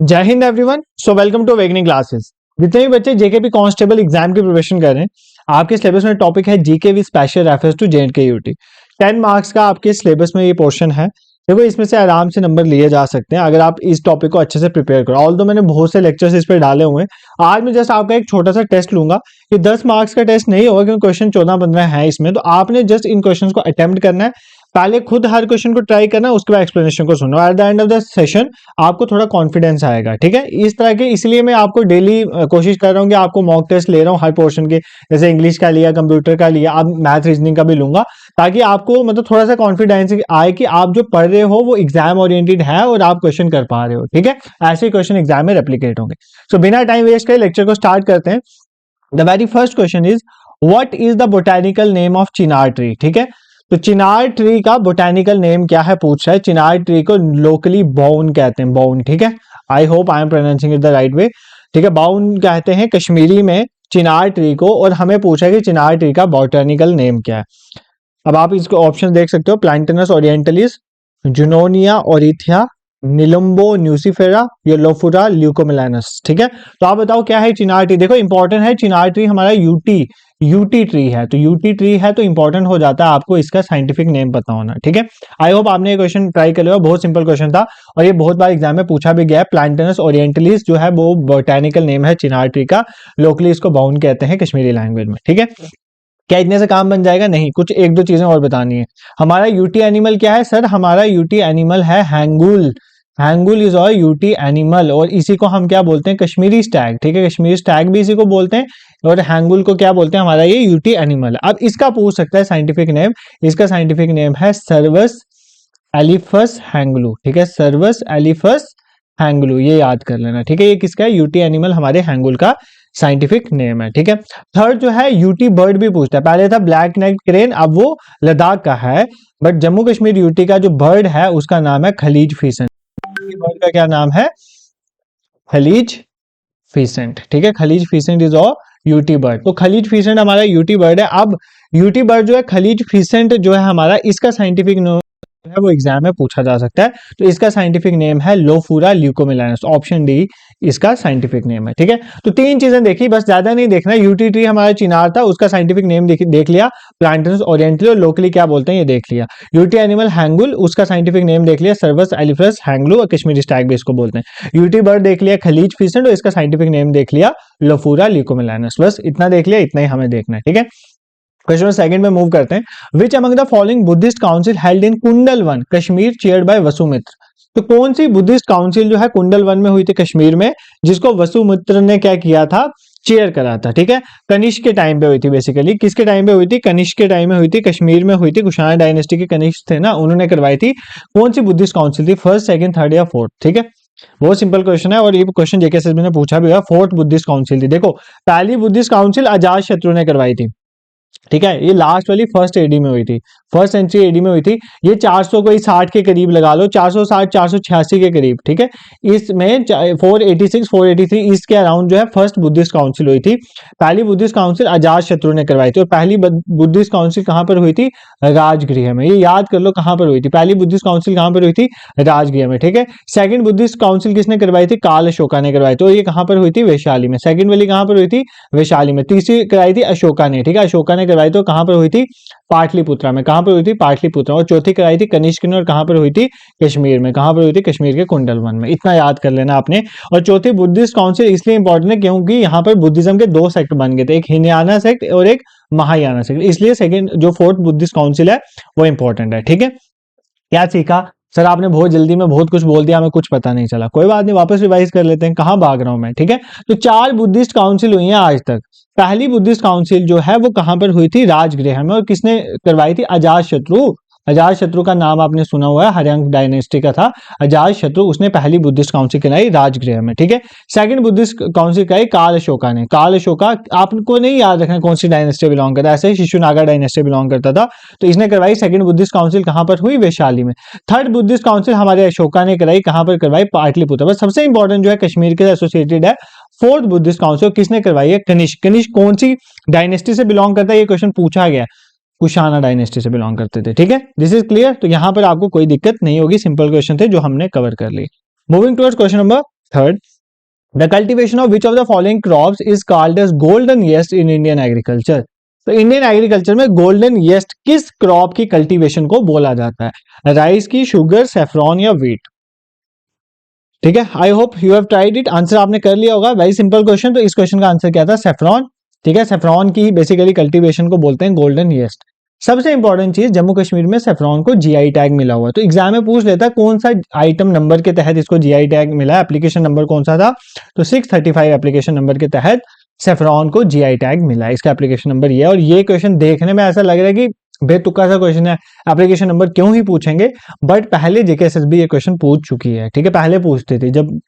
जय हिंद everyone. So welcome to awakening classes. जितने भी बच्चे जेकेपी कांस्टेबल एग्जाम की प्रिपरेशन कर रहे हैं, आपके सिलेबस में टॉपिक है GK with special reference to J and K UT. 10 marks का आपके सिलेबस में ये पोर्शन है। देखो, इसमें से आराम से नंबर लिए जा सकते हैं अगर आप इस टॉपिक को अच्छे से प्रिपेयर करो। ऑल्दो मैंने बहुत से लेक्चर्स इस पर डाले हुए हैं। आज मैं जस्ट आपका एक छोटा सा टेस्ट लूंगा। ये 10 मार्क्स का टेस्ट नहीं होगा क्योंकि क्वेश्चन 14-15 है इसमें, तो आपने जस्ट इन क्वेश्चन को अटेम्प्ट करना है। पहले खुद हर क्वेश्चन को ट्राई करना, उसके बाद एक्सप्लेनेशन को सुनो। At the end of the session आपको थोड़ा कॉन्फिडेंस आएगा। ठीक है, इस तरह के इसलिए मैं आपको डेली कोशिश कर रहा हूँ कि आपको मॉक टेस्ट ले रहा हूँ हर पोर्शन के। जैसे इंग्लिश का लिया, कंप्यूटर का लिया, अब मैथ रीजनिंग का भी लूंगा, ताकि आपको मतलब थोड़ा सा कॉन्फिडेंस आए कि आप जो पढ़ रहे हो वो एग्जाम ओरिएंटेड है और आप क्वेश्चन कर पा रहे हो। ठीक है, ऐसे क्वेश्चन एग्जाम में रेप्लिकेट होंगे। सो बिना टाइम वेस्ट करे लेक्चर को स्टार्ट करते हैं। The very first question is, what is the botanical name of Chinar tree. ठीक है, तो चिनार ट्री का बोटेनिकल नेम क्या है पूछ रहा है। चिनार ट्री को लोकली बाउन कहते हैं, बाउन। ठीक है, I hope I am pronouncing it the right way. ठीक है, बाउन कहते हैं कश्मीरी में चिनार ट्री को, और हमें पूछा है कि चिनार ट्री का बोटेनिकल नेम क्या है। अब आप इसको ऑप्शन देख सकते हो, प्लांटेनस ओरिएंटलिस, जुनोनिया ओरिथिया, निलम्बो न्यूसिफेरा, येलोफोरा ल्यूकोमिलानस। ठीक है, तो आप बताओ क्या है चिनार ट्री। देखो इंपॉर्टेंट है, चिनार ट्री हमारा यूटी ट्री है, तो यूटी ट्री है तो इंपॉर्टेंट हो जाता है आपको इसका साइंटिफिक नेम पता होना। ठीक है, आई होप आपने ये क्वेश्चन ट्राई कर लिया। बहुत सिंपल क्वेश्चन था और ये बहुत बार एग्जाम में पूछा भी गया है। प्लांटेनस ओरिएंटलिस जो है वो बोटेनिकल नेम है चिनार ट्री का, लोकली इसको बाउन कहते हैं कश्मीरी लैंग्वेज में। ठीक है, क्या इतने से काम बन जाएगा? नहीं, कुछ एक दो चीजें और बतानी है। हमारा यूटी एनिमल क्या है सर? हमारा यूटी एनिमल है हैंगुल। हैंगुल इज और यूटी एनिमल, और इसी को हम क्या बोलते हैं? कश्मीरी स्टैग। ठीक है, कश्मीरी स्टैग भी इसी को बोलते हैं, और हैंगुल को क्या बोलते हैं? हमारा ये यूटी एनिमल। अब इसका पूछ सकता है साइंटिफिक नेम। इसका साइंटिफिक नेम है सर्वस एलिफस हैंगलू। ठीक है, सर्वस एलिफस हैंगलू, ये याद कर लेना। ठीक है, ये किसका है? यूटी एनिमल हमारे हैंगुल का साइंटिफिक नेम है। ठीक है, थर्ड जो है यूटी बर्ड भी पूछता है। पहले था ब्लैक नेक क्रेन, अब वो लद्दाख का है, बट जम्मू कश्मीर यूटी का जो बर्ड है उसका नाम है खलीज फीसेंट। बर्ड का क्या नाम है? खलीज फीसेंट। ठीक है, खलीज फीसेंट इज ऑ यूटी बर्ड। तो खलीज फीसेंट हमारा यूटी बर्ड है। अब यूटी बर्ड जो है, खलीज फीसेंट जो है हमारा, इसका साइंटिफिक नेम है वो एग्जाम में पूछा जा सकता है। तो इसका साइंटिफिक नेम है लोफोरा ल्यूकोमिलानस। ऑप्शन डी इसका साइंटिफिक नेम है। ठीक है, तो तीन चीजें देखी, बस ज्यादा नहीं देखना। यूटी ट्री हमारा चिनार था, उसका साइंटिफिक नेम देख लिया, प्लांटेनस ओरिएंटली, और लोकली क्या बोलते हैं ये देख लिया। यूटी एनिमल हैंगुल, उसका साइंटिफिक नेम देख लिया, सर्वस एलिफस हैंगलू, और कश्मीरी स्टैग भी इसको बोलते हैं। यूटी बर्ड देख लिया, खलीज फीसेंट, और इसका साइंटिफिक नेम देख लिया लोफोरा ल्यूकोमिलानस। बस इतना देख लिया, इतना ही हमें देखना है। ठीक है, क्वेश्चन सेकंड में मूव करते हैं। Which among the following Buddhist council held in Kundalvan Kashmir chaired by Vasumitra. तो कौन सी बुद्धिस्ट काउंसिल जो है कुंडलवन में हुई थी कश्मीर में, जिसको वसुमित्र ने क्या किया था? चेयर करा था। ठीक है, कनिष्क के टाइम पे हुई थी। बेसिकली किसके टाइम पे हुई थी? कनिष्क के टाइम में हुई थी, कश्मीर में हुई थी। कुषाण डायनेस्टी के कनिष्क थे ना, उन्होंने करवाई थी। कौन सी बुद्धिस्ट काउंसिल थी? फर्स्ट, सेकंड, थर्ड या फोर्थ? ठीक है, बहुत सिंपल क्वेश्चन है, और ये क्वेश्चन जेकेएसएसबी ने पूछा भी हुआ। फोर्थ बुद्धिस्ट काउंसिल थी। देखो, पहली बुद्धिस्ट काउंसिल अजात शत्रु ने करवाई थी। ठीक है, ये लास्ट वाली फर्स्ट एडी में हुई थी, फर्स्ट सेंचुरी एडी में हुई थी। ये 400 को 60 के करीब लगा लो, 460 486 के करीब। ठीक है, इसमें 486 483 इसके अराउंड जो है फर्स्ट बुद्धिस्ट काउंसिल हुई थी। पहली बुद्धिस्ट काउंसिल अजात शत्रु ने करवाई थी, और पहली बुद्धिस्ट काउंसिल कहां पर हुई थी? राजगृह में। ये याद कर लो कहां पर हुई थी। पहली बुद्धिस्ट काउंसिल कहां पर हुई थी? राजगृह में। ठीक है, सेकंड बुद्धिस्ट काउंसिल किसने करवाई थी? काल अशोका ने करवाई थी, और ये कहां पर हुई थी? वैशाली में। सेकंड वाली कहां पर हुई थी? वैशाली में। तीसरी कराई थी अशोका ने। ठीक है, अशोका ने करवाई तो कहां पर हुई थी? पाटलिपुत्रा में। कहां पर हुई थी? पाटलिपुत्रा। और चौथी कराई थी कनिष्क ने, और कहां पर हुई थी? कश्मीर में। कहां पर हुई थी? कश्मीर के कुंडलवन में। इतना याद कर लेना आपने। और चौथी बुद्धिस्ट काउंसिल इसलिए इंपॉर्टेंट है क्योंकि यहां पर बुद्धिज्म के दो सेक्ट बन गए थे, एक हिनयाना सेक्ट और एक महायाना सेक्ट, इसलिए सेकंड जो फोर्थ बुद्धिस्ट काउंसिल है वो इंपॉर्टेंट है। ठीक है, क्या सीखा सर आपने? बहुत जल्दी में बहुत कुछ बोल दिया, हमें कुछ पता नहीं चला। कोई बात नहीं, वापस रिवाइज कर लेते हैं, कहां भाग रहा हूं मैं। ठीक है, तो 4 बुद्धिस्ट काउंसिल हुई हैं आज तक। पहली बुद्धिस्ट काउंसिल जो है वो कहां पर हुई थी? राजगृह में, और किसने करवाई थी? अजात शत्रु। अजात शत्रु का नाम आपने सुना हुआ है, हर्यंक डायनेस्टी का था अजात शत्रु, उसने पहली बुद्धिस्ट काउंसिल कराई राजगृह में। ठीक है, सेकंड बुद्धिस्ट काउंसिल कराई काल अशोका ने। काल अशोका आपको नहीं याद रखना कौन सी डायनेस्टी बिलोंग करता है, ऐसे शिशुनागा डायनेस्टी बिलोंग करता था, तो इसने करवाई सेकंड बुद्धिस्ट काउंसिल कहां पर हुई? वैशाली में। थर्ड बुद्धिस्ट काउंसिल हमारे अशोका ने कराई, कहां पर करवाई? पाटलिपुत्र। बस सबसे इंपॉर्टेंट जो है कश्मीर के एसोसिएटेड है। फोर्थ बुद्धिस्ट काउंसिल किसने करवाई है? कनिष्क। कनिष्क कौन सी डायनेस्टी से बिलोंग करता है? ये क्वेश्चन पूछा गया। कुशाना डायनेस्टी से बिलोंग करते थे। ठीक है, दिस इज क्लियर। तो यहां पर आपको कोई दिक्कत नहीं होगी, सिंपल क्वेश्चन थे जो हमने कवर कर ली। Moving towards question number third, the cultivation of which of the following crops is called as golden yeast in Indian agriculture. तो इंडियन एग्रीकल्चर में गोल्डन येस्ट किस क्रॉप की कल्टीवेशन को बोला जाता है? राइस की, शुगर, सेफ्रॉन या व्हीट? ठीक है, I hope you have tried it, answer आपने कर लिया होगा। Very simple question. तो इस क्वेश्चन का आंसर क्या था? सेफ्रॉन। ठीक है, सेफ्रॉन की बेसिकली कल्टीवेशन को बोलते हैं गोल्डन येस्ट। सबसे इंपॉर्टेंट चीज, जम्मू कश्मीर में सेफ्रॉन को जीआई टैग मिला हुआ है। तो एग्जाम में पूछ लेता है कौन सा आइटम नंबर के तहत इसको जीआई टैग मिला है, एप्लीकेशन नंबर कौन सा था? तो 635 एप्लीकेशन नंबर के तहत सेफ्रॉन को जीआई टैग मिला है। इसका एप्लीकेशन नंबर ये है। और ये क्वेश्चन देखने में ऐसा लग रहा है कि बेतुका सा क्वेश्चन है, एप्लीकेशन नंबर क्यों ही पूछेंगे, बट पहले जेकेएसएसबी ये क्वेश्चन पूछ चुकी है। ठीक है, पहले पूछते थे जब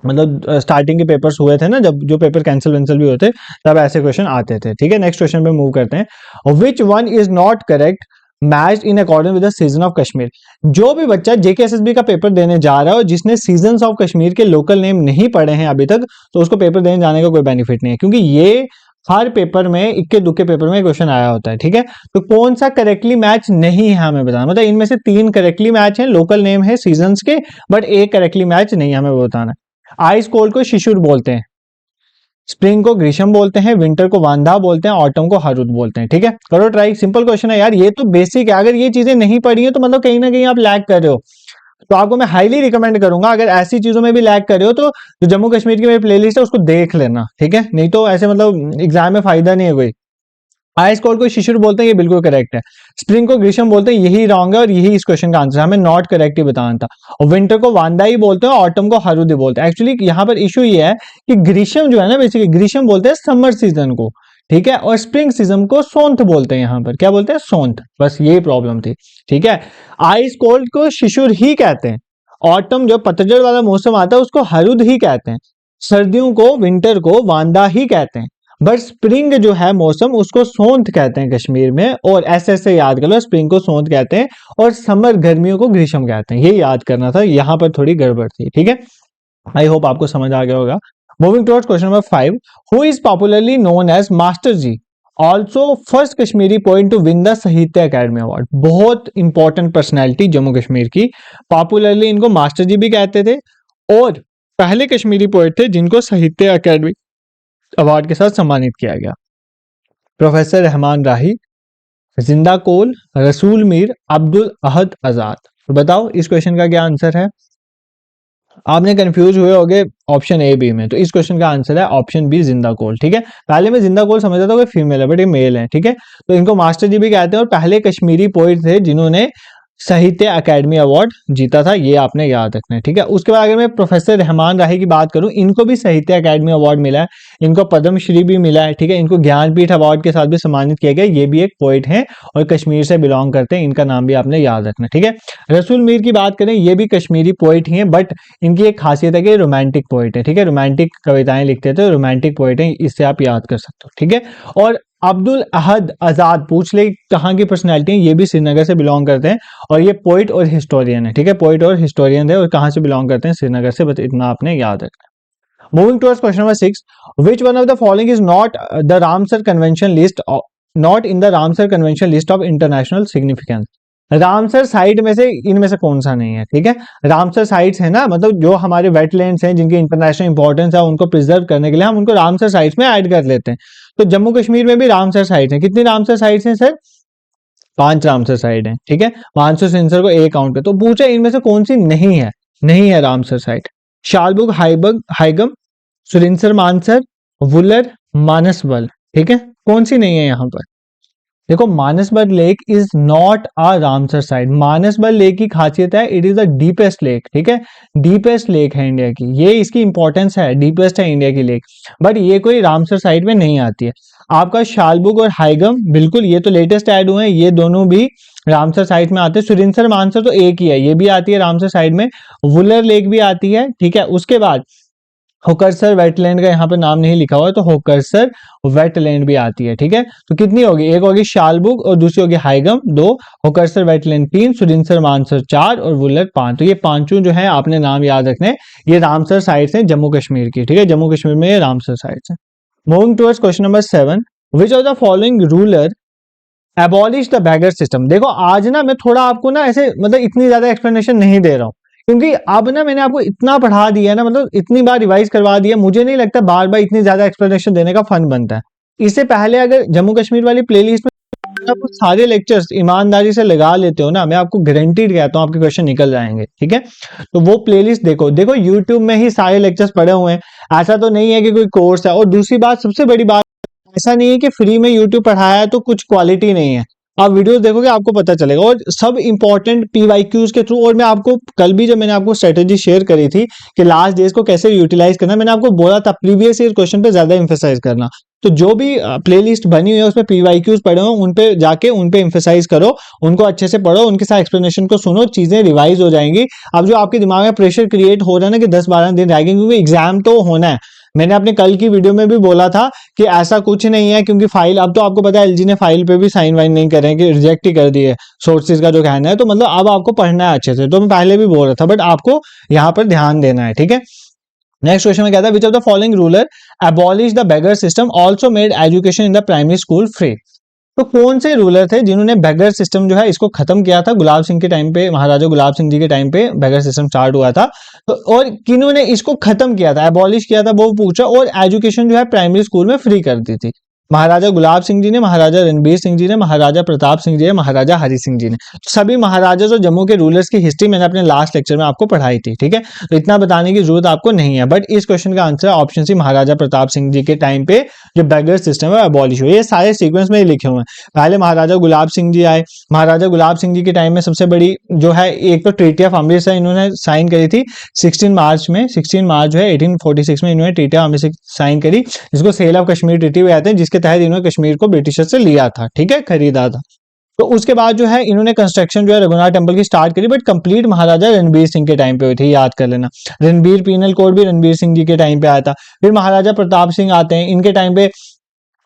मतलब स्टार्टिंग के पेपर्स हुए थे ना, जब जो पेपर कैंसिल वैंसिल भी होते तब ऐसे क्वेश्चन आते थे। ठीक है, नेक्स्ट क्वेश्चन पे मूव करते हैं। Which one is not correct matched in according with the season of Kashmir. जो भी बच्चा जेकेएसएसबी का पेपर देने जा रहा है और जिसने सीजन्स ऑफ कश्मीर के लोकल नेम नहीं पढ़े हैं अभी तक, तो उसको पेपर देने जाने का कोई बेनिफिट नहीं है, क्योंकि ये हर पेपर में, इक्के दुक्के पेपर में क्वेश्चन आया होता है। ठीक है, तो कौन सा करेक्टली मैच नहीं है हमें बताना, मतलब इनमें से 3 करेक्टली मैच है, लोकल नेम है सीजन्स के, बट एक करेक्टली मैच नहीं हमें बताना। आइस कोल्ड को शिशुर बोलते हैं, स्प्रिंग को ग्रीष्म बोलते हैं, विंटर को वांधा बोलते हैं, ऑटम को हरुद बोलते हैं। ठीक है, करो ट्राई, सिंपल क्वेश्चन है यार, ये तो बेसिक है। अगर ये चीजें नहीं पढ़ी है तो मतलब कहीं ना कहीं आप लैग कर रहे हो। तो आपको मैं हाईली रिकमेंड करूंगा, अगर ऐसी चीजों में भी लैग कर रहे हो तो जो जम्मू कश्मीर की मेरी प्लेलिस्ट है उसको देख लेना। ठीक है, नहीं तो ऐसे मतलब एग्जाम में फायदा नहीं है कोई। आइस कोल्ड को शिशिर बोलते हैं, ये बिल्कुल करेक्ट है। स्प्रिंग को ग्रीष्म बोलते हैं, यही रॉन्ग है और यही इस क्वेश्चन का आंसर, हमें नॉट करेक्ट ही बताना था। और विंटर को वांदा ही बोलते हैं, ऑटम को हरुद बोलते हैं। एक्चुअली यहाँ पर इशू ये है कि ग्रीष्म जो है ना, बेसिकली ग्रीष्म बोलते हैं समर सीजन को। ठीक है, और स्प्रिंग सीजन को सोंथ बोलते हैं। यहाँ पर क्या बोलते हैं? सोंथ। बस यही प्रॉब्लम थी। ठीक है, आइस कोल्ड को शिशुर ही कहते हैं, ऑटम जो पतझड़ वाला मौसम आता है उसको हरुद ही कहते हैं, सर्दियों को, विंटर को वांदा ही कहते हैं, बट स्प्रिंग जो है मौसम उसको सोंठ कहते हैं कश्मीर में। और ऐसे याद कर लो, स्प्रिंग को सोंठ कहते हैं और समर गर्मियों को ग्रीष्म कहते हैं। ये याद करना था, यहाँ पर थोड़ी गड़बड़ थी। ठीक है, आई होप आपको समझ आ गया होगा। Moving towards question number 5, who is popularly known as master ji, also first Kashmiri poet to win the Sahitya Akademi award. बहुत इंपॉर्टेंट पर्सनैलिटी जम्मू कश्मीर की, पॉपुलरली इनको मास्टर जी भी कहते थे और पहले कश्मीरी पोएट थे जिनको साहित्य अकेडमी अवार्ड के साथ सम्मानित किया गया। प्रोफेसर रहमान राही, जिंदा कोल, रसूल मीर, अब्दुल अहद आजाद। तो बताओ इस क्वेश्चन का क्या आंसर है? आपने कंफ्यूज हुए होंगे ऑप्शन ए बी में, तो इस क्वेश्चन का आंसर है ऑप्शन बी, जिंदा कोल। ठीक है, पहले मैं जिंदा कोल समझता था कि फीमेल है, बट ये मेल है। ठीक है, तो इनको मास्टर जी भी कहते हैं और पहले कश्मीरी पोइट थे जिन्होंने साहित्य अकेडमी अवार्ड जीता था, ये आपने याद रखना है। ठीक है, उसके बाद अगर मैं प्रोफेसर रहमान राही की बात करूं, इनको भी साहित्य अकेडमी अवार्ड मिला है, इनको पद्मश्री भी मिला है। ठीक है, इनको ज्ञानपीठ अवार्ड के साथ भी सम्मानित किया गया। ये भी एक पोइट हैं और कश्मीर से बिलोंग करते हैं, इनका नाम भी आपने याद रखना। ठीक है, रसूल मीर की बात करें, ये भी कश्मीरी पोइट ही हैं, बट इनकी एक खासियत है कि रोमांटिक पोइट है। ठीक है, रोमांटिक कविताएं लिखते थे, रोमांटिक पोइट है, इससे आप याद कर सकते हो। ठीक है, और अब्दुल अहद आजाद पूछ ले कहाँ की पर्सनैलिटी है, ये भी श्रीनगर से बिलोंग करते हैं और ये पोइट और हिस्टोरियन है। ठीक है, पोइट और हिस्टोरियन है और कहाँ से बिलोंग करते हैं? श्रीनगर से, बस इतना आपने याद रखना। Moving towards question number 6, which one of the following is not the Ramsar convention list, not in the Ramsar convention list of international significance. Ramsar site में से इनमें से कौन सा नहीं है? ठीक है, रामसर साइट्स है ना, मतलब जो हमारे वेटलैंड्स हैं जिनकी इंटरनेशनल इंपॉर्टेंस है, उनको प्रिजर्व करने के लिए हम उनको रामसर साइट्स में ऐड कर लेते हैं। तो जम्मू कश्मीर में भी रामसर साइट्स हैं। कितनी रामसर साइट्स हैं सर? 5 रामसर साइट हैं। ठीक है, मानसर सेंसर को एक काउंट पे, तो पूछा इनमें से कौन सी नहीं है? नहीं है रामसर साइट। शालबुग, हाइगम, सुरिंसर मानसर, वुलर, मानसबल। ठीक है, कौन सी नहीं है यहाँ पर? देखो, Manasbal lake is not a Ramsar site. Manasbal lake की खासियत है, it is the deepest lake. ठीक है, डीपेस्ट लेक है इंडिया की, ये इसकी इंपॉर्टेंस है, डीपेस्ट है इंडिया की लेक, बट ये कोई रामसर साइट में नहीं आती है। आपका शालबुग और हाइगम, बिल्कुल ये तो लेटेस्ट ऐड हुए हैं, ये दोनों भी रामसर साइट में आते हैं। सुरिंसर मानसर तो एक ही है, ये भी आती है रामसर साइट में। वुलर लेक भी आती है। ठीक है, उसके बाद होकरसर वेटलैंड का यहाँ पे नाम नहीं लिखा हुआ है, तो होकरसर वेटलैंड भी आती है। ठीक है, तो कितनी होगी? एक होगी शालबुग और दूसरी होगी हाइगम 2, होकरसर वेटलैंड 3, सुरिंसर मानसर 4 और वुलर 5। तो ये पांचों जो है आपने नाम याद रखने, ये रामसर साइट्स हैं जम्मू कश्मीर की। ठीक है, जम्मू कश्मीर में ये रामसर साइट्स हैं। Moving towards question number 7, which of the following ruler abolish the bagger system. देखो आज ना मैं थोड़ा आपको ना ऐसे मतलब इतनी ज्यादा एक्सप्लेनेशन नहीं दे रहा हूँ, क्योंकि अब ना मैंने आपको इतना पढ़ा दिया ना, मतलब इतनी बार रिवाइज करवा दिया, मुझे नहीं लगता बार बार इतनी ज्यादा एक्सप्लेनेशन देने का फन बनता है। इससे पहले अगर जम्मू कश्मीर वाली प्लेलिस्ट में आप सारे लेक्चर्स ईमानदारी से लगा लेते हो ना, मैं आपको गारंटीड कहता हूँ आपके क्वेश्चन निकल जाएंगे, ठीक है। तो वो प्लेलिस्ट देखो, देखो यूट्यूब में ही सारे लेक्चर्स पड़े हुए हैं, ऐसा तो नहीं है कि कोई कोर्स है। और दूसरी बात, सबसे बड़ी बात, ऐसा नहीं है कि फ्री में यूट्यूब पढ़ाया है तो कुछ क्वालिटी नहीं है। आप वीडियोस देखोगे आपको पता चलेगा, और सब इंपॉर्टेंट पीवाईक्यूज के थ्रू। और मैं आपको कल भी जब मैंने आपको स्ट्रेटेजी शेयर करी थी कि लास्ट डेज को कैसे यूटिलाइज करना, मैंने आपको बोला था प्रीवियस ईयर क्वेश्चन पे ज्यादा एम्फेसाइज करना। तो जो भी प्लेलिस्ट बनी हुई है उसमें पीवाईक्यूज पढ़े हो, उन पे जाके उन पे एम्फेसाइज करो, उनको अच्छे से पढ़ो, उनके साथ एक्सप्लेनेशन को सुनो, चीजें रिवाइज हो जाएंगी। अब जो आपके दिमाग में प्रेशर क्रिएट हो रहा है ना कि 10-12 दिन रह गए, क्योंकि एग्जाम तो होना है। मैंने अपने कल की वीडियो में भी बोला था कि ऐसा कुछ नहीं है, क्योंकि फाइल, अब तो आपको पता है एलजी ने फाइल पे भी साइन वाइन नहीं करे, कि रिजेक्ट ही कर दिए सोर्सेज का जो कहना है। तो मतलब अब आपको पढ़ना है अच्छे से, तो मैं पहले भी बोल रहा था, बट आपको यहाँ पर ध्यान देना है, ठीक है। नेक्स्ट क्वेश्चन में कहता है, विच of the following ruler abolish the beggar system also made education in the primary school free. तो कौन से रूलर थे जिन्होंने बेगर सिस्टम जो है इसको खत्म किया था? गुलाब सिंह के टाइम पे, महाराजा गुलाब सिंह जी के टाइम पे बेगर सिस्टम स्टार्ट हुआ था। तो और किन्होंने इसको खत्म किया था, एबॉलिश किया था, वो पूछा, और एजुकेशन जो है प्राइमरी स्कूल में फ्री कर दी थी? महाराजा गुलाब सिंह जी ने, महाराजा रणबीर सिंह जी ने, महाराजा प्रताप सिंह जी ने, महाराजा हरि सिंह जी ने। सभी महाराजा और जम्मू के रूलर्स की हिस्ट्री मैंने अपने लास्ट लेक्चर में आपको पढ़ाई थी, ठीक है। तो इतना बताने की जरूरत आपको नहीं है, बट इस क्वेश्चन का आंसर ऑप्शन सी, महाराजा प्रताप सिंह जी के टाइम पे जो बेगर सिस्टम है अबॉलिश हुई। ये सारे सीक्वेंस में ही लिखे हुए हैं। पहले महाराजा गुलाब सिंह जी आए। महाराजा गुलाब सिंह जी के टाइम में सबसे बड़ी जो है, एक तो ट्रीटी ऑफ अमृतसर इन्होंने साइन करी थी 16 मार्च में। 16 मार्च जो है 1846 में इन्होंने ट्रीटी ऑफ अमृतसर साइन करी, जिसको सेल ऑफ कश्मीर ट्रीटी भी कहते हैं, जिसके तहत इन्होंने कश्मीर को ब्रिटिशर से लिया था, ठीक है, खरीदा था। तो उसके बाद जो है इन्होंने कंस्ट्रक्शन जो है रघुनाथ टेम्पल की स्टार्ट करी, बट कंप्लीट महाराजा रणबीर सिंह के टाइम पे हुई थी, याद कर लेना। रणबीर पीनल कोड भी रणबीर सिंह जी के टाइम पे आया था। फिर महाराजा प्रताप सिंह आते हैं, इनके टाइम पे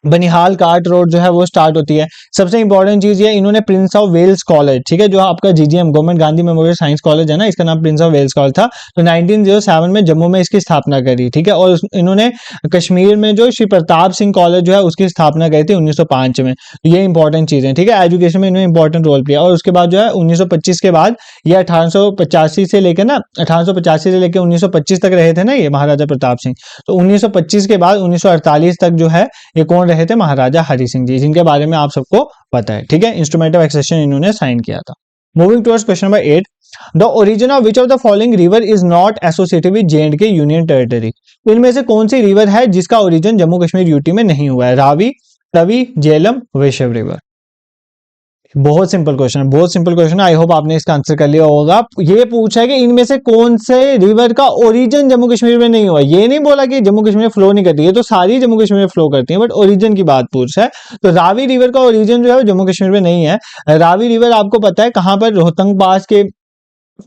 बनिहाल कार्ट रोड जो है वो स्टार्ट होती है। सबसे इंपॉर्टेंट चीज ये, इन्होंने प्रिंस ऑफ वेल्स कॉलेज, ठीक है, जो आपका GGM government Gandhi memorial science college है ना, इसका नाम प्रिंस ऑफ वेल्स कॉलेज था। तो 1907 में जम्मू में इसकी स्थापना करी, ठीक है। और इन्होंने कश्मीर में जो श्री प्रताप सिंह कॉलेज जो है उसकी स्थापना करी थी 1905 में। तो ये इंपॉर्टेंट चीज है, ठीक है। एजुकेशन में इन्होंने इंपॉर्टेंट रोल किया। और उसके बाद जो है 1925 के बाद, ये 1885 से लेकर ना, 1885 से लेकर 1925 तक रहे थे ना ये महाराजा प्रताप सिंह। तो 1925 के बाद 1948 तक जो है ये कौन रहे थे? महाराजा हरि सिंह जी, जिनके बारे में आप सबको पता है, ठीक है। इंस्ट्रूमेंट ऑफ एक्सेशन इन्होंने साइन किया था। Moving towards question number 8, the origin of which of the following river is not associated with J&K union territory. इनमें से कौन सी रिवर है जिसका ओरिजिन जम्मू कश्मीर यूटी में नहीं हुआ है? रावी, तवी, झेलम, वैशव रिवर। बहुत सिंपल क्वेश्चन है, बहुत सिंपल क्वेश्चन है। आई होप आपने इसका आंसर कर लिया होगा। ये पूछा है कि इनमें से कौन से रिवर का ओरिजिन जम्मू कश्मीर में नहीं हुआ। ये नहीं बोला कि जम्मू कश्मीर में फ्लो नहीं करती है, तो सारी जम्मू कश्मीर में फ्लो करती है, बट ओरिजिन की बात पूछ है। तो रावी रिवर का ओरिजिन जो है जम्मू कश्मीर में नहीं है। रावी रिवर आपको पता है कहां पर? रोहतंग पास के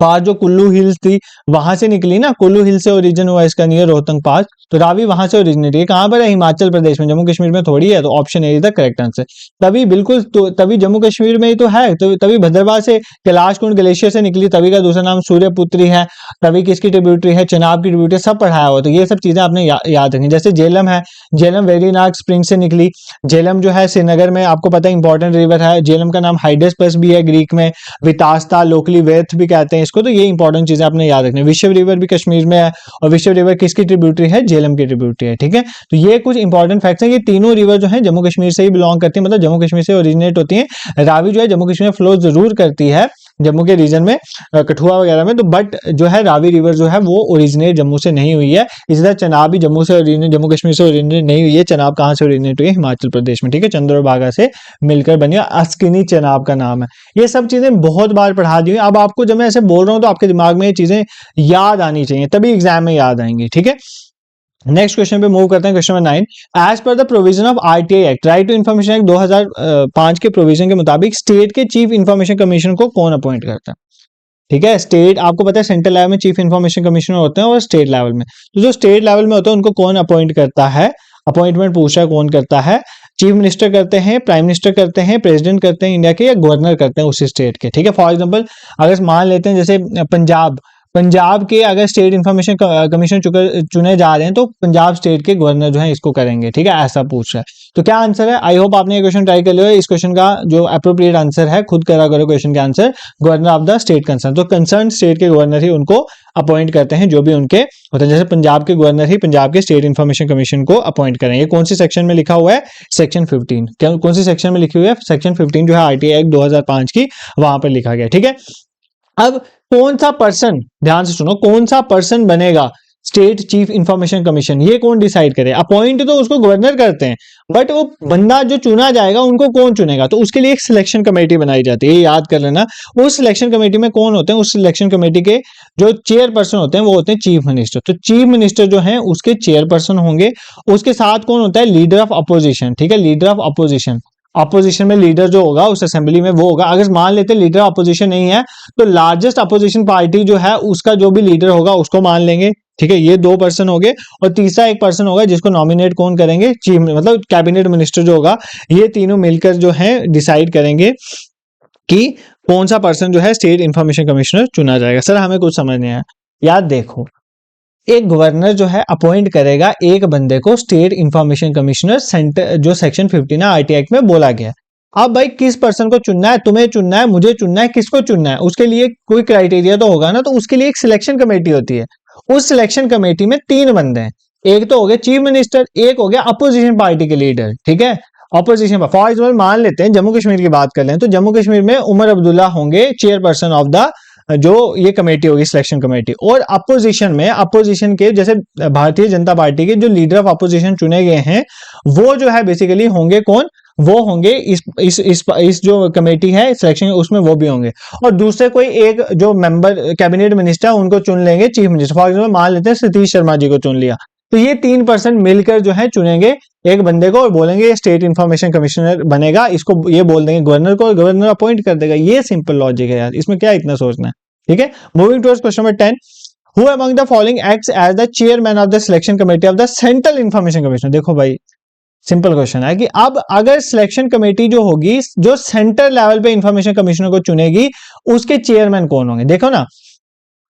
पास जो कुल्लू हिल्स थी वहां से निकली ना, कुल्लू हिल से ओरिजिन हुआ इसका, नियर रोहतंग पास। तो रावी वहां से ओरिजिनेट है। कहां पर है? हिमाचल प्रदेश में, जम्मू कश्मीर में थोड़ी है। तो option A is the correct answer. तभी बिल्कुल, तो तभी जम्मू कश्मीर में ही तो है। तो तभी भद्रवाह से कैलाश कुंड ग्लेशियर से निकली। तभी का दूसरा नाम सूर्यपुत्री है। तभी किसकी ट्रिब्यूटरी है? चनाब की ट्रिब्यूटरी, सब पढ़ाया हुआ। तो ये सब चीजें आपने याद रखनी। जैसे झेलम है, झेलम वेरीनाग स्प्रिंग से निकली। झेलम जो है श्रीनगर में, आपको पता है इंपॉर्टेंट रिवर है। झेलम का नाम हाइडेस्पस भी है ग्रीक में, वितास्ता, लोकली वेथ भी कहते हैं इसको। तो ये इंपॉर्टेंट चीजें आपने याद रखनी। विश्व रिवर भी कश्मीर में है, और विश्व रिवर किसकी ट्रिब्यूटरी है? झेलम की ट्रिब्यूटरी है, ठीक है। तो ये कुछ इंपॉर्टेंट फैक्ट्स हैं। ये तीनों रिवर जो है जम्मू कश्मीर से ही बिलोंग करती है, मतलब जम्मू कश्मीर से ओरिजिनेट होती है। रावी जो है जम्मू कश्मीर में फ्लो जरूर करती है, जम्मू के रीजन में, कठुआ वगैरह में। तो बट जो है रावी रिवर जो है वो ओरिजिनेट जम्मू से नहीं हुई है। इसी तरह चनाब भी जम्मू से ओरिजिनेट, जम्मू कश्मीर से ओरिजिनेट नहीं हुई है। चनाब कहाँ से ओरिजिनेट हुई है? हिमाचल प्रदेश में, ठीक है। चंद्रभागा से मिलकर बनी, अस्किनी चनाब का नाम है। ये सब चीजें बहुत बार पढ़ा दी हुई। अब आपको जब मैं ऐसे बोल रहा हूँ तो आपके दिमाग में ये चीजें याद आनी चाहिए, तभी एग्जाम में याद आएंगी, ठीक है। नेक्स्ट क्वेश्चन पे मूव करते हैं। Question number 9, as per the provision of RTI act, right to information act 2005 के प्रोविजन के मुताबिक स्टेट के चीफ इंफॉर्मेशन कमीशन को कौन अपॉइंट करता है? ठीक है। स्टेट, आपको पता है सेंट्रल लेवल में चीफ इंफॉर्मेशन कमिश्नर होते हैं, और स्टेट लेवल में, तो जो स्टेट लेवल में होता है उनको कौन अपॉइंट करता है? अपॉइंटमेंट पूछा है कौन करता है? चीफ मिनिस्टर करते हैं, प्राइम मिनिस्टर करते हैं, प्रेसिडेंट करते हैं इंडिया के, या गवर्नर करते हैं उसी स्टेट के, ठीक है। फॉर एग्जांपल अगर मान लेते हैं जैसे पंजाब, पंजाब के अगर स्टेट इंफॉर्मेशन कमीशन चुने जा रहे हैं तो पंजाब स्टेट के गवर्नर जो है इसको करेंगे, ठीक है, ऐसा पूछ रहा है। तो क्या आंसर है? आई होप आपने ये क्वेश्चन ट्राई कर लिया। इस क्वेश्चन का जो अप्रोप्रिएट आंसर है खुद करा करो क्वेश्चन का answer, governor of the state concern. तो कंसर्न स्टेट के गवर्नर ही उनको अपॉइंट करते हैं जो भी उनके होते हैं। जैसे पंजाब के गवर्नर ही पंजाब के स्टेट इंफॉर्मेशन कमीशन को अपॉइंट करेंगे। कौन सी सेक्शन में लिखा हुआ है? सेक्शन 15। कौन सी सेक्शन में लिखी हुई है? सेक्शन 15 जो है आरटीआई एक्ट 2005 की, वहां पर लिखा गया, ठीक है। अब कौन सा पर्सन, ध्यान से सुनो, कौन सा पर्सन बनेगा स्टेट चीफ इंफॉर्मेशन कमीशन, ये कौन डिसाइड करे? अपॉइंट तो उसको गवर्नर करते हैं, बट वो बंदा जो चुना जाएगा उनको कौन चुनेगा? तो उसके लिए एक सिलेक्शन कमेटी बनाई जाती है, ये याद कर लेना। उस सिलेक्शन कमेटी में कौन होते हैं? उस सिलेक्शन कमेटी के जो चेयरपर्सन होते हैं वो होते हैं चीफ मिनिस्टर। तो चीफ मिनिस्टर जो है उसके चेयरपर्सन होंगे। उसके साथ कौन होता है? लीडर ऑफ अपोजिशन, ठीक है, लीडर ऑफ अपोजिशन। अपोजिशन में लीडर जो होगा उस असेंबली में वो होगा। अगर मान लेते लीडर अपोजिशन नहीं है तो लार्जेस्ट अपोजिशन पार्टी जो है उसका जो भी लीडर होगा उसको मान लेंगे, ठीक है। ये 2 पर्सन हो गए। और तीसरा एक पर्सन होगा जिसको नॉमिनेट कौन करेंगे? चीफ, मतलब कैबिनेट मिनिस्टर जो होगा। ये तीनों मिलकर जो है डिसाइड करेंगे कि कौन सा पर्सन जो है स्टेट इंफॉर्मेशन कमिश्नर चुना जाएगा। सर हमें कुछ समझ नहीं आया। याद देखो, एक गवर्नर जो है अपॉइंट करेगा एक बंदे को स्टेट इंफॉर्मेशन कमिश्नर, सेंटर जो सेक्शन 15 आरटीआई एक्ट में बोला गया। अब भाई किस पर्सन को चुनना है? तुम्हें चुनना है, मुझे चुनना है, किसको चुनना है? उसके लिए कोई क्राइटेरिया तो होगा ना। तो उसके लिए एक सिलेक्शन कमेटी होती है। उस सिलेक्शन कमेटी में 3 बंदे हैं। एक तो हो गया चीफ मिनिस्टर, एक हो गया अपोजिशन पार्टी के लीडर, ठीक है। अपोजिशन, फॉर एग्जाम्पल मान लेते हैं जम्मू कश्मीर की बात कर लें तो जम्मू कश्मीर में उमर अब्दुल्ला होंगे चेयरपर्सन ऑफ द जो ये कमेटी होगी सिलेक्शन कमेटी। और अपोजिशन में, अपोजिशन के जैसे भारतीय जनता पार्टी के जो लीडर ऑफ अपोजिशन चुने गए हैं वो जो है बेसिकली होंगे कौन? वो होंगे इस जो कमेटी है सिलेक्शन, उसमें वो भी होंगे। और दूसरे कोई एक जो मेंबर कैबिनेट मिनिस्टर उनको चुन लेंगे चीफ मिनिस्टर। फॉर एग्जाम्पल मान लेते हैं सतीश शर्मा जी को चुन लिया, तो ये 3 पर्सन मिलकर जो है चुनेंगे एक बंदे को और बोलेंगे स्टेट इंफॉर्मेशन कमिश्नर बनेगा। इसको ये बोल देंगे गवर्नर को, गवर्नर अपॉइंट कर देगा। ये सिंपल लॉजिक है यार, इसमें क्या इतना सोचना है, ठीक है। Moving towards question number 10, who among the following acts as the chairman of the selection committee of the central information commissioner. देखो भाई सिंपल क्वेश्चन है कि अब अगर सिलेक्शन कमेटी जो होगी जो सेंटर लेवल पे इंफॉर्मेशन कमिश्नर को चुनेगी उसके चेयरमैन कौन होंगे? देखो ना,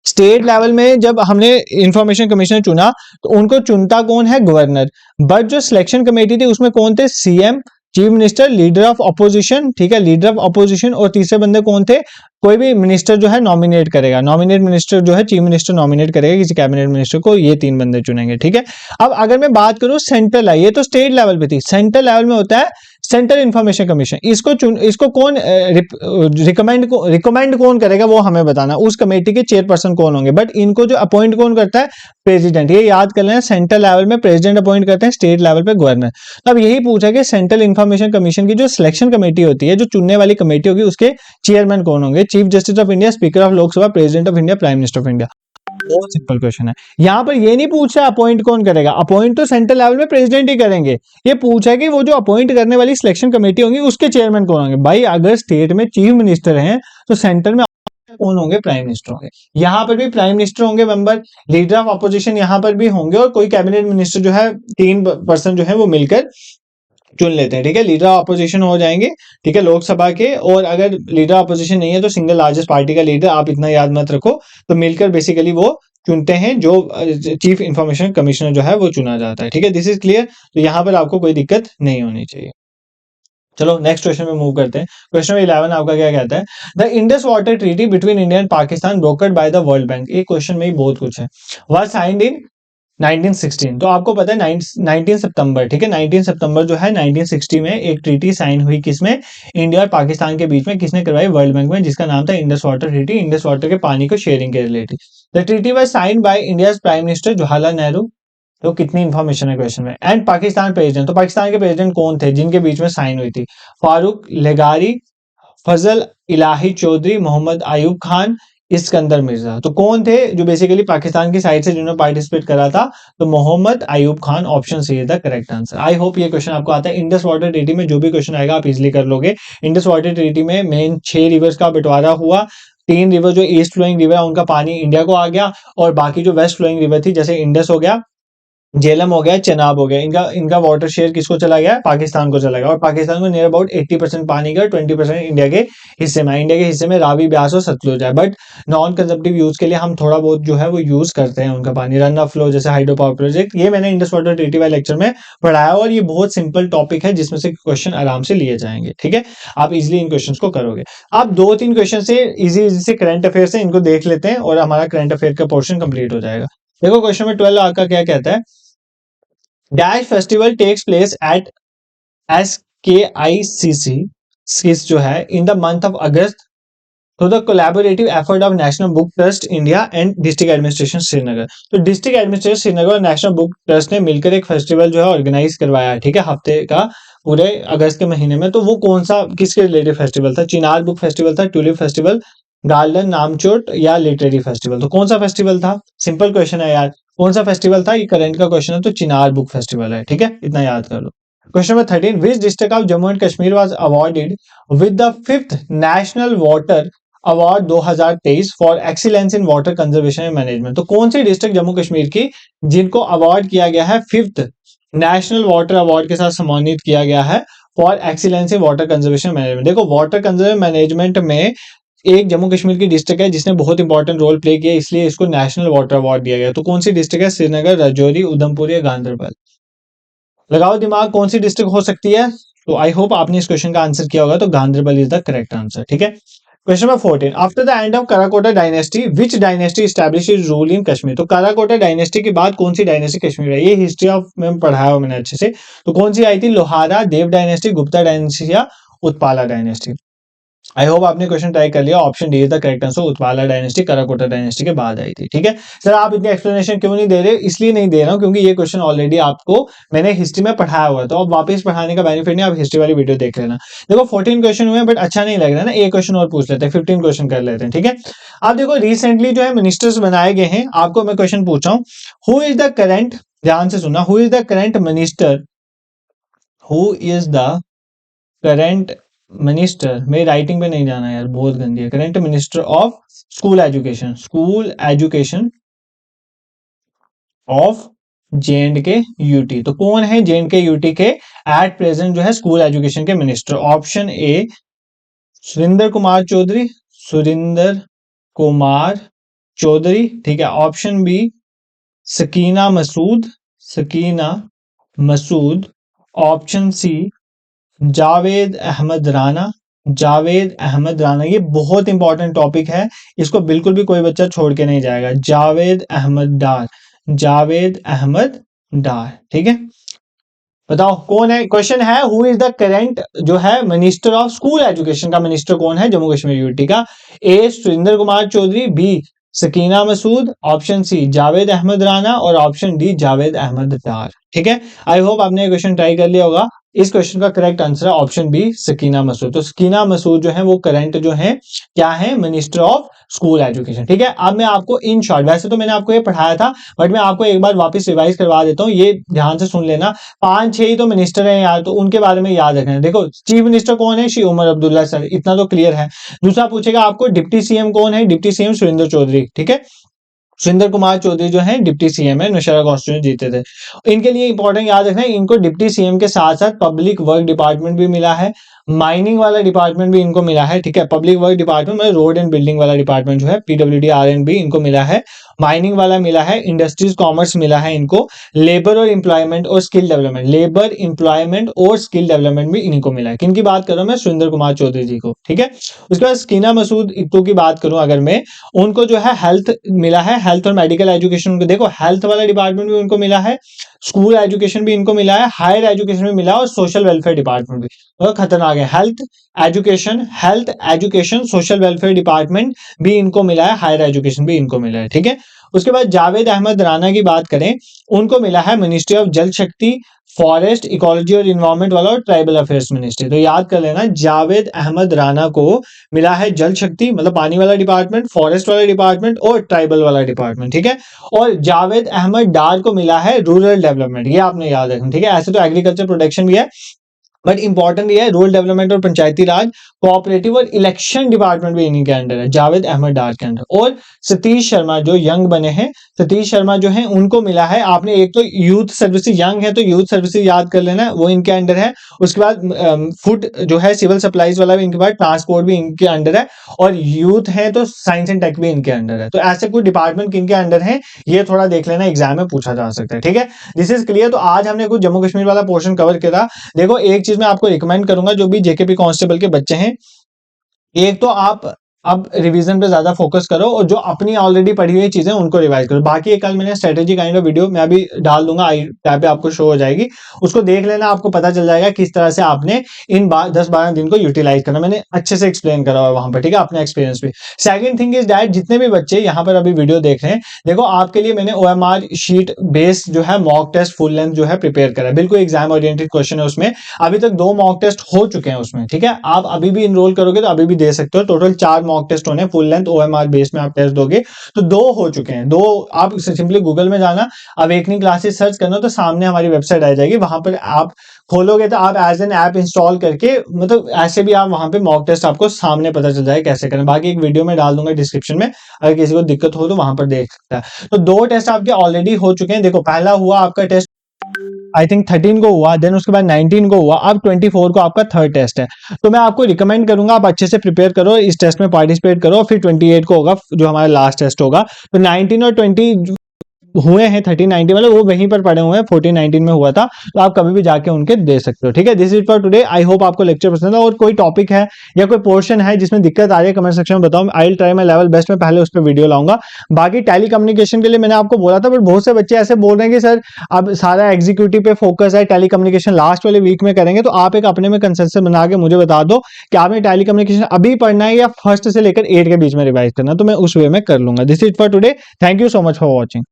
स्टेट लेवल में जब हमने इंफॉर्मेशन कमिश्नर चुना तो उनको चुनता कौन है? गवर्नर। बट जो सिलेक्शन कमेटी थी उसमें कौन थे? CM, chief minister, leader of opposition, ठीक है, लीडर ऑफ अपोजिशन। और तीसरे बंदे कौन थे? कोई भी मिनिस्टर जो है नॉमिनेट करेगा, नॉमिनेट मिनिस्टर जो है चीफ मिनिस्टर नॉमिनेट करेगा किसी कैबिनेट मिनिस्टर को। ये 3 बंदे चुनेंगे, ठीक है। अब अगर मैं बात करूं सेंट्रल है, ये तो स्टेट लेवल पे थी, सेंट्रल लेवल में होता है सेंट्रल इंफॉर्मेशन कमीशन। इसको कौन रिकमेंड कौन करेगा वो हमें बताना, उस कमेटी के चेयरपर्सन कौन होंगे। बट इनको जो अपॉइंट कौन करता है? प्रेसिडेंट। ये याद कर लेना, सेंट्रल लेवल में प्रेसिडेंट अपॉइंट करते हैं, स्टेट लेवल पे गवर्नर। अब यही पूछा कि सेंट्रल इंफॉर्मेशन कमीशन की जो सिलेक्शन कमेटी होती है, जो चुनने वाली कमेटी होगी, उसके चेयरमैन कौन होंगे? Chief justice of India, speaker of Lok Sabha, president of India, prime minister of India. बहुत सिंपल क्वेश्चन है। यहां पर ये नहीं पूछ रहा अपॉइंट कौन करेगा, अपॉइंट तो सेंट्रल लेवल में प्रेसिडेंट ही करेंगे। ये पूछा है कि वो जो अपॉइंट करने वाली सिलेक्शन कमेटी होंगी उसके चेयरमैन कौन होंगे। भाई अगर स्टेट में चीफ मिनिस्टर हैं तो सेंटर में कौन होंगे? प्राइम मिनिस्टर होंगे। यहां पर भी प्राइम मिनिस्टर होंगे मेंबर, लीडर ऑफ अपोजिशन यहां पर भी होंगे, और कोई कैबिनेट मिनिस्टर जो है 3 पर्सन जो है वो मिलकर चुन लेते हैं, ठीक है। लीडर ऑफ अपोजिशन हो जाएंगे, ठीक है, लोकसभा के। और अगर लीडर अपोजिशन नहीं है तो सिंगल लार्जेस्ट पार्टी का लीडर, आप इतना याद मत रखो। तो मिलकर बेसिकली वो चुनते हैं, जो चीफ इंफॉर्मेशन कमिश्नर जो है वो चुना जाता है, ठीक है। This is clear. तो यहां पर आपको कोई दिक्कत नहीं होनी चाहिए। चलो नेक्स्ट क्वेश्चन में मूव करते हैं। क्वेश्चन 11 आपका क्या कहता है? The Indus water treaty between India and Pakistan brokered by the world bank. ये क्वेश्चन में ही बहुत कुछ है। Was signed in 1916। तो आपको पता है 19 सितंबर, ठीक है, 19 सितंबर जो है 1960 में एक ट्रीटी साइन हुई, किसमें? इंडिया और पाकिस्तान के बीच में। किसने करवाई? वर्ल्ड बैंक में, जिसका नाम था Indus water treaty, Indus water के पानी को शेयरिंग के related. The treaty was signed by India's prime minister Jawaharlal Nehru. तो कितनी इंफॉर्मेशन है क्वेश्चन में। And Pakistan president. तो पाकिस्तान के प्रेसिडेंट कौन थे जिनके बीच में साइन हुई थी? फारूक लेगारी, फजल इलाही चौधरी, मोहम्मद आयूब खान, इस्कंदर मिर्जा। तो कौन थे जो बेसिकली पाकिस्तान की साइड से जिन्होंने पार्टिसिपेट करा था? तो Mohammad Ayub Khan, option C is the correct answer. I hope ये क्वेश्चन आपको आता है। इंडस वाटर ट्रीटी में जो भी क्वेश्चन आएगा आप इजीली कर लोगे। इंडस वाटर ट्रीटी में मेन 6 रिवर्स का बंटवारा हुआ। 3 रिवर जो ईस्ट फ्लोइंग रिवर है उनका पानी इंडिया को आ गया, और बाकी जो वेस्ट फ्लोइंग रिवर थी जैसे इंडस हो गया, झेलम हो गया, चेनाब हो गया, इनका इनका वाटर शेयर किसको चला गया? पाकिस्तान को चला गया। और पाकिस्तान को नियर अबाउट 80% पानी का, 20% इंडिया के हिस्से में। इंडिया के हिस्से में रावी, ब्यास और सतलुज है, बट नॉन कंजप्टिव यूज के लिए हम थोड़ा बहुत जो है वो यूज करते हैं उनका पानी। रन ऑफ फ्लो जैसे हाइड्रो पावर प्रोजेक्ट, ये मैंने इंडस वाटर ट्रीटी वाले लेक्चर में पढ़ाया, और ये बहुत सिंपल टॉपिक है जिसमें से क्वेश्चन आराम से लिए जाएंगे। ठीक है, आप इजिली इन क्वेश्चन को करोगे। आप 2-3 क्वेश्चन से इजी से करंट अफेयर से इनको देख लेते हैं और हमारा करंट अफेयर का पोर्शन कंप्लीट हो जाएगा। देखो क्वेश्चन में 12 आपका क्या कहता है? Dash festival takes place at SKICC SKIS जो है in the month of August तो the collaborative effort of national book trust India and district administration Srinagar. तो डिस्ट्रिक्ट एडमिनिस्ट्रेशन श्रीनगर और नेशनल बुक ट्रस्ट ने मिलकर एक फेस्टिवल जो है ऑर्गेनाइज करवाया है, ठीक है, हफ्ते का, पूरे अगस्त के महीने में। तो वो कौन सा, किसके रिलेटेड फेस्टिवल था? चिनार बुक फेस्टिवल था, ट्यूलिप फेस्टिवल, गार्डन नामचोट या लिटरेरी फेस्टिवल? तो कौन सा फेस्टिवल था? सिंपल क्वेश्चन है यार, कौन सा फेस्टिवल था? ये करंट का क्वेश्चन है, तो चिनार बुक फेस्टिवल है। ठीक है, इतना याद कर लो। Question number 13, which district of Jammu and Kashmir was awarded with the 5th national water award 2023 for excellence in water conservation and management? तो कौन सी डिस्ट्रिक्ट जम्मू कश्मीर की जिनको अवार्ड किया गया है 5th नेशनल वाटर अवार्ड के साथ सम्मानित किया गया है for excellence in water conservation management? देखो वाटर कंजर्वेशन मैनेजमेंट में एक जम्मू कश्मीर की डिस्ट्रिक्ट है जिसने बहुत इंपॉर्टेंट रोल प्ले किया, इसलिए इसको नेशनल वाटर अवार्ड दिया गया। तो कौन सी डिस्ट्रिक्ट है? श्रीनगर, राजौरी, उधमपुर या गांधरबल? लगाओ दिमाग, कौन सी डिस्ट्रिक्ट हो सकती है? तो आई होप आपने इस क्वेश्चन का आंसर किया होगा, तो Ganderbal is the correct answer. ठीक है, question number 14, after the end of Karkota dynasty which dynasty established its rule in Kashmir? तो कराकोटा डायनेस्टी के बाद कौन सी डायनेस्टी कश्मीर है? ये हिस्ट्री ऑफ में पढ़ाया हो मैंने अच्छे से। तो कौन सी आई थी? लोहारा, देव डायनेस्टी, गुप्ता डायनेस्टी या उत्पाला डायनेस्टी? आई होप आपने क्वेश्चन ट्राई कर लिया। Option D is the correct answer, Utpala dynasty Karkota dynasty के बाद आई थी। ठीक है सर, आप इतनी एक्सप्लेनेशन क्यों नहीं दे रहे? इसलिए नहीं दे रहा हूं क्योंकि ये क्वेश्चन ऑलरेडी आपको मैंने हिस्ट्री में पढ़ाया हुआ है, तो अब वापस पढ़ाने का बेनिफिट नहीं, आप हिस्ट्री वाली वीडियो देख लेना। देखो 14 क्वेश्चन हुए बट अच्छा नहीं लग रहा है ना, एक क्वेश्चन और पूछ लेते हैं, 15 क्वेश्चन कर लेते हैं। ठीक है, आप देखो रिसेंटली जो है मिनिस्टर्स बनाए गए हैं, आपको मैं क्वेश्चन पूछ रहा हूँ, हु इज द करेंट, ध्यान से सुनना, who is the current minister, who is the current minister, मेरी राइटिंग पे नहीं जाना यार, बहुत गंदी है। Current minister of school education, school education of JNK-UT। तो कौन है JNK-UT के एट प्रेजेंट जो है स्कूल एजुकेशन के minister? Option A Surendra Kumar Chaudhary, Surendra Kumar Chaudhary, ठीक है। Option B Sakina Masood, Sakina Masood. Option C Javed Ahmad Rana, Javed Ahmad Rana. ये बहुत इंपॉर्टेंट टॉपिक है, इसको बिल्कुल भी कोई बच्चा छोड़ के नहीं जाएगा। जावेद अहमद डार, जावेद अहमद डार, ठीक है। बताओ कौन है, क्वेश्चन है हु इज द करेंट जो है मिनिस्टर ऑफ स्कूल एजुकेशन का मिनिस्टर कौन है जम्मू कश्मीर यूटी का? A Surendra Kumar Choudhary, B Sakina Masood, option C Javed Ahmad Rana और ऑप्शन डी जावेद अहमद डार। ठीक है, आई होप आपने ये क्वेश्चन ट्राई कर लिया होगा। इस क्वेश्चन का करेक्ट आंसर है ऑप्शन बी सकीना मसूद। तो सकीना मसूद जो है वो करंट जो है क्या है? Minister of school education. ठीक है, अब मैं आपको इन शॉर्ट, वैसे तो मैंने आपको ये पढ़ाया था बट मैं आपको एक बार वापस रिवाइज करवा देता हूँ, ये ध्यान से सुन लेना। 5-6 ही तो मिनिस्टर हैं यार, तो उनके बारे में याद रखना है। देखो चीफ मिनिस्टर कौन है? श्री उमर अब्दुल्ला सर, इतना तो क्लियर है। दूसरा पूछेगा आपको डिप्टी सीएम कौन है? डिप्टी सीएम सुरेंद्र चौधरी, ठीक है। सुरेंद्र कुमार चौधरी जो है डिप्टी सीएम है, नौशहरा कॉन्स्टिट्यूंसी जीते थे। इनके लिए इंपॉर्टेंट याद रखना है, इनको डिप्टी सीएम के साथ साथ पब्लिक वर्क डिपार्टमेंट भी मिला है, माइनिंग वाला डिपार्टमेंट भी इनको मिला है। ठीक है, पब्लिक वर्क डिपार्टमेंट में रोड एंड बिल्डिंग वाला डिपार्टमेंट जो है PWD-RNB इनको मिला है, माइनिंग वाला मिला है, इंडस्ट्रीज कॉमर्स मिला है इनको, लेबर और एम्प्लॉयमेंट और स्किल डेवलपमेंट, लेबर एम्प्लॉयमेंट और स्किल डेवलपमेंट भी इनको मिला है। किनकी बात कर रहा हूं मैं? सुरेंद्र कुमार चौधरी जी को। ठीक है, उसके बाद सकीना मसूद इत्तो की बात करूं अगर मैं, उनको जो है हेल्थ मिला है, हेल्थ और मेडिकल एजुकेशन उनको, देखो हेल्थ वाला डिपार्टमेंट भी उनको मिला है, स्कूल एजुकेशन भी इनको मिला है, हायर एजुकेशन भी मिला है और सोशल वेलफेयर डिपार्टमेंट भी। तो खतरनाक है, health education social welfare department भी इनको मिला है, हायर एजुकेशन भी इनको मिला है। ठीक है, उसके बाद जावेद अहमद राणा की बात करें, उनको मिला है मिनिस्ट्री ऑफ जल शक्ति, फॉरेस्ट, इकोलॉजी और इन्वायरमेंट वाला और ट्राइबल अफेयर्स मिनिस्ट्री। तो याद कर लेना, जावेद अहमद राणा को मिला है जल शक्ति मतलब पानी वाला डिपार्टमेंट, फॉरेस्ट वाला डिपार्टमेंट और ट्राइबल वाला डिपार्टमेंट। ठीक है, और जावेद अहमद डार को मिला है रूरल डेवलपमेंट, ये आपने याद रखना। ठीक है, ऐसे तो एग्रीकल्चर प्रोटेक्शन भी है बट इंपॉर्टेंट ये है रूरल डेवलपमेंट और पंचायती राज, कोऑपरेटिव और इलेक्शन डिपार्टमेंट भी इन्हीं के अंडर है, जावेद अहमद डार के अंडर। और सतीश शर्मा जो यंग बने हैं, सतीश शर्मा जो है उनको मिला है, आपने एक तो यूथ सर्विसेज, यंग है तो यूथ सर्विसेज याद कर लेना, वो इनके अंडर है। उसके बाद फूड जो है सिविल सप्लाईज वाला भी इनके पास, ट्रांसपोर्ट भी इनके अंडर है, और यूथ है तो साइंस एंड टेक भी इनके अंडर है। तो ऐसे कोई डिपार्टमेंट किनके अंडर है ये थोड़ा देख लेना, एग्जाम में पूछा जा सकता है। ठीक है, दिस इज क्लियर। तो आज हमने कुछ जम्मू कश्मीर वाला पोर्शन कवर करा। देखो एक चीज मैं आपको रिकमेंड करूंगा, जो भी जेकेपी कांस्टेबल के बच्चे हैं, एक तो आप अब रिवीजन पे ज्यादा फोकस करो, और जो अपनी ऑलरेडी पढ़ी हुई चीजें उनको रिवाइज करो। बाकी कल मैंने स्ट्रेटेजी काइंड ऑफ वीडियो मैं अभी डाल दूंगा, आई टैब पे आपको शो हो जाएगी, उसको देख लेना, आपको पता चल जाएगा किस तरह से आपने इन 10-12 दिन को यूटिलाइज करना। मैंने अच्छे से एक्सप्लेन करा हुआ वहां पर, ठीक है, अपने एक्सपीरियंस पे। सेकंड थिंग इज दैट जितने भी बच्चे यहाँ पर अभी वीडियो देख रहे हैं, देखो आपके लिए मैंने OMR शीट बेस जो है मॉक टेस्ट फुल लेंथ जो है प्रिपेयर करा, बिल्कुल एग्जाम ओरिएंटेड क्वेश्चन है उसमें। अभी तक 2 मॉक टेस्ट हो चुके हैं उसमें, ठीक है, आप अभी भी इनरोल करोगे तो अभी भी दे सकते हो। टोटल 4 मॉक टेस्ट होने, फुल लेंथ OMR बेस में आप टेस्ट दोगे तो 2 हो चुके हैं। 2 आप सिंपली गूगल में जाना, अवेकनिंग क्लासेस सर्च करना, तो सामने हमारी वेबसाइट आ जाएगी, वहां पर आप खोलोगे तो आप एज एन ऐप इंस्टॉल करके, मतलब ऐसे भी आप वहां पे मॉक टेस्ट आपको सामने पता चल जाएगा कैसे करना। बाकी एक वीडियो में डाल दूंगा डिस्क्रिप्शन में, अगर किसी को दिक्कत हो तो वहां पर देख सकता है। तो 2 टेस्ट आपके ऑलरेडी हो चुके हैं। देखो पहला हुआ आपका टेस्ट आई थिंक 13 को हुआ, देन उसके बाद 19 को हुआ, अब 24 को आपका थर्ड टेस्ट है। तो मैं आपको रिकमेंड करूंगा आप अच्छे से प्रिपेयर करो, इस टेस्ट में पार्टिसिपेट करो, फिर 28 को होगा जो हमारा लास्ट टेस्ट होगा। तो 19 और 20 हुए हैं, 13-19 मतलब वो वहीं पर पड़े हुए हैं, 14-19 में हुआ था, तो आप कभी भी जाके उनके दे सकते हो। ठीक है, this is for today. I hope आपको लेक्चर पसंद है, और कोई टॉपिक है या कोई पोर्शन है जिसमें दिक्कत आ रही है कमेंट सेक्शन में बताओ, I will try my level best में पहले उस पर वीडियो लाऊंगा। बाकी टेली कम्युनिकेशन के लिए मैंने आपको बोला था, बट बहुत से बच्चे ऐसे बोल रहे हैं कि सर अब सारा एग्जीक्यूटिव पे फोकस है, टेली कम्युनिकेशन लास्ट वाले वीक में करेंगे। तो आप एक अपने में कंसेंसस बना के मुझे बता दो कि आपने टेली कम्युनिकेशन अभी पढ़ना है या फर्स्ट से लेकर 8 के बीच में रिवाइज करना, तो मैं उस वे में कर लूंगा। This is for today, thank you so much for watching.